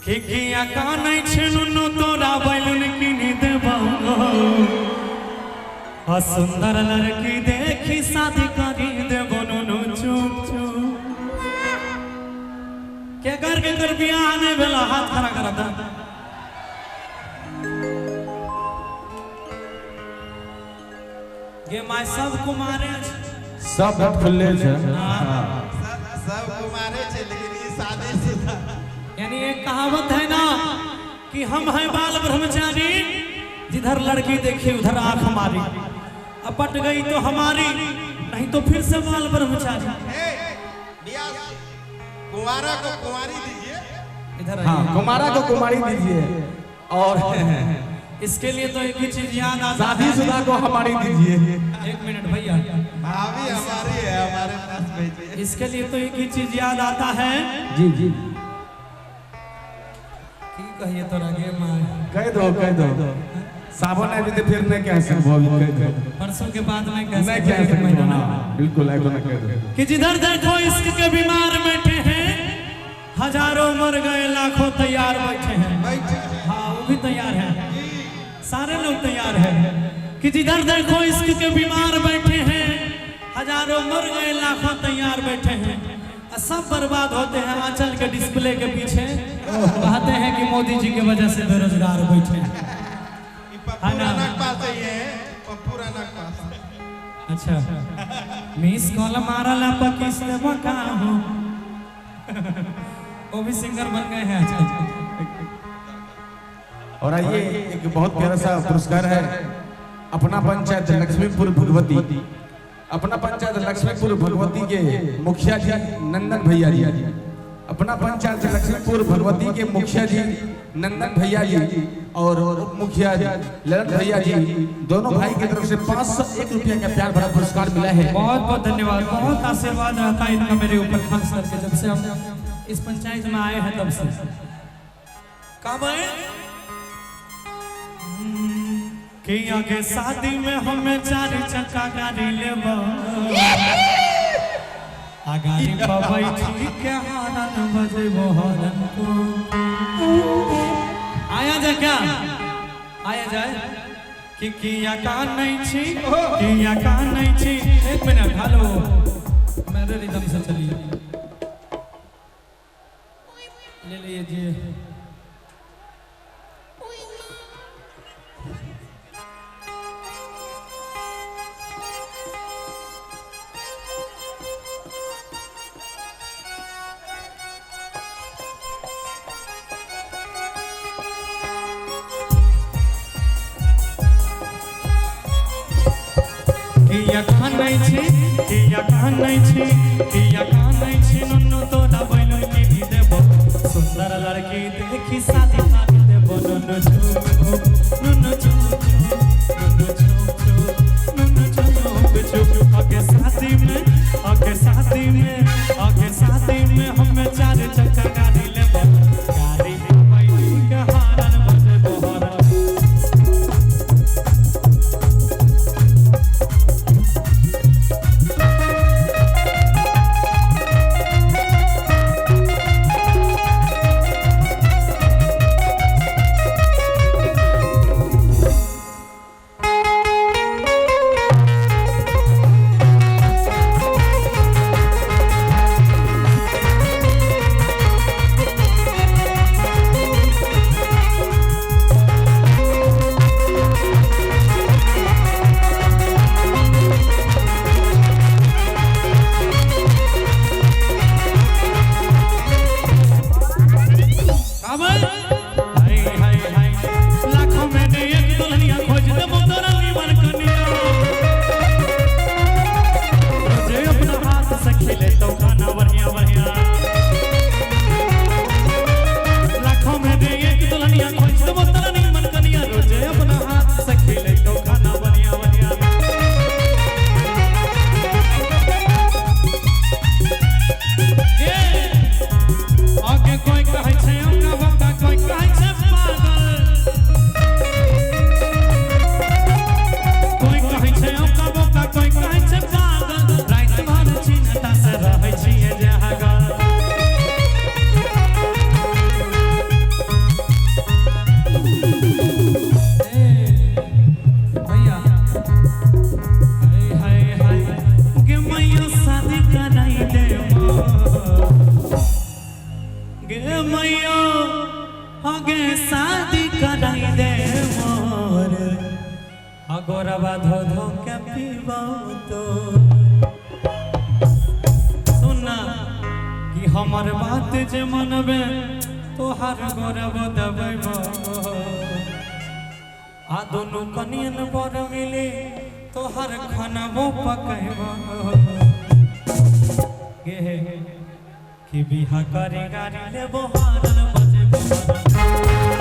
किया कानै छेनु तोरा बैलून किनी देबो आ सुंदर लड़की देखी शादी करी देबो नुनु चुप चुप के कर बियाह आने बेला हाथ खड़ा कर दा गे माय सब कुमारे सब खुले छे सब कुमारे छे लेकिन ये शादीशुदा यानी एक कहावत है ना कि हम हैं बाल ब्रह्मचारी जिधर लड़की देखी उधर आंख हमारी अपट गई तो हमारी नहीं तो फिर से बाल ब्रह्मचारी कुंवारा को कुंवारी दीजिए इधर हाँ कुमारा को कुमारी दीजिए और इसके लिए तो एक ही चीज याद आता शादीशुदा को हमारी दीजिए। एक मिनट भैया भाभी हमारी है हमारे पास भेजिए। इसके लिए तो एक ही चीज याद आता है जी जी की कहिए तो लगे मां कह दो सावन है भी तो फिर नहीं कह सकते वो कह दो परसों के बाद में नहीं कह सकते हाँ बिल्कुल ऐसा ना कह दो कि जिधर देखो इश्क के बीमार बैठे हैं हजारों मर गए लाखों तैयार बैठे हैं हाँ वो भी तैयार है सारे लोग तैयार हैं कि जिधर देखो इश्क के बीमार बैठे हैं हजारों मर गए लाखों तैयार बैठे हैं सब बर्बाद होते हैं आंचल के डिस्प्ले के पीछे कहते हैं कि मोदी जी की वजह से बेरोजगार बैठे हैं अच्छा मिस कॉल मारा ला किस का हूं वो भी सिंगर बन गए हैं आजकल। और आइए एक बहुत प्यारा सा पुरस्कार है अपना पंचायत लक्ष्मीपुर भगवती अपना पंचायत लक्ष्मीपुर भगवती के मुखिया जी नंदन भैया जी अपना पंचायत लक्ष्मीपुर भगवती के मुखिया जी नंदन भैया जी और उप मुखिया जी ललन भैया जी दोनों भाई की तरफ से 501 रुपया का प्यार भरा पुरस्कार मिला है। बहुत बहुत धन्यवाद बहुत आशीर्वाद रहता है इनका मेरे ऊपर खास करके जब से हम इस पंचायत में आए हैं तब से कब आए कि आगे शादी में हमें 4 चक्का गाड़ी लेबो आगाड़ी बाबाई ठीक के हारन बजेबो हरन को आया जा क्या आया जाए कि किया का नहीं छी किया का नहीं छी। एक मिनट हेलो मेरे रिदम से चलिए ले लीजिए नुनु तोरा बैलून किनी देबो सुंदर लड़की देखी शादी करी देबो नुनु चुप नुनु चुप नुनु चुप नुनु चुप चुप आगे शादी में हमें 4 चक्का गाड़ी लेबो गाड़ी बैठी के हारन बजेबो हरन कोई कहे कहियो आगे शादी कराई दे मोर अगोरबा धो धो के पीबो तो सुनना कि हमर बात जे मनबे तोहार गोरब दबैबो आ दोनों कनियन बर मिले तोहर खानबो पकैबो के कि बिहा करे गाड़ी लेबो हारन बजेबो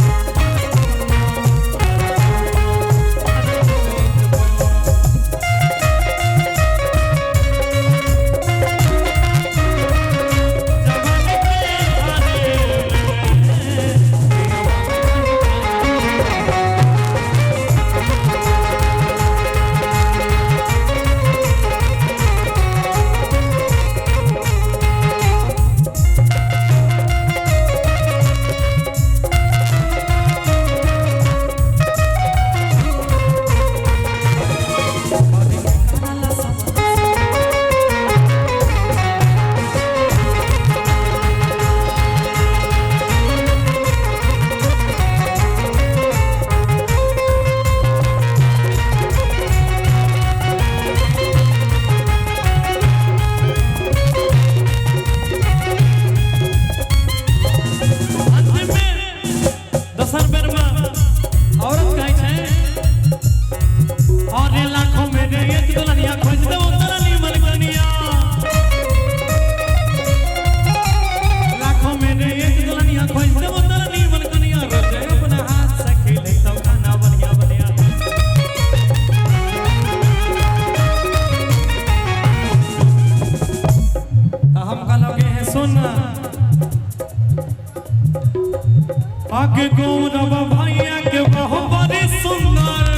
आगे गौरव भैया के बहुत बड़ी सुंदर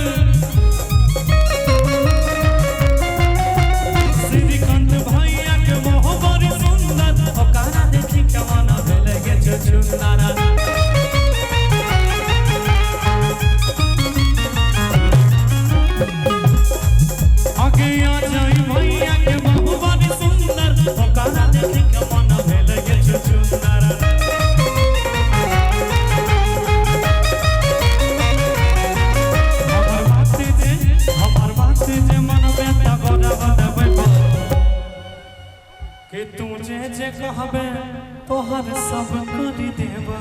श्रीकांत भैया के बहुत बड़ी सुंदर ओकरा देखी कमाना भेले गे चुचुंदरा आगे आ जाई भैया के बहुत बड़ी सुंदर ओकरा देखी कमाना भेले गे चुचुंदरा कि तू जे कहबे तोहर सब करी देबो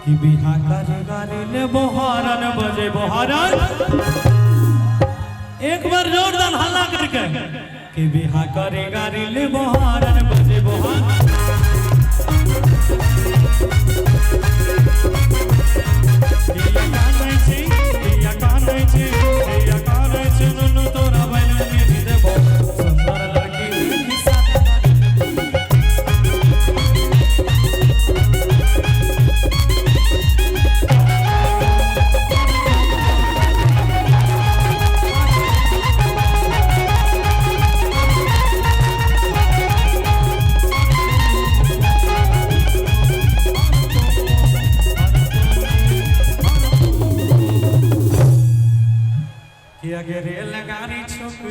कि बिहा करे गाड़ी लेबो हारन बजेबो हारन एक बार जोरदार हल्ला करके कि बिहा करे गाड़ी लेबो हारन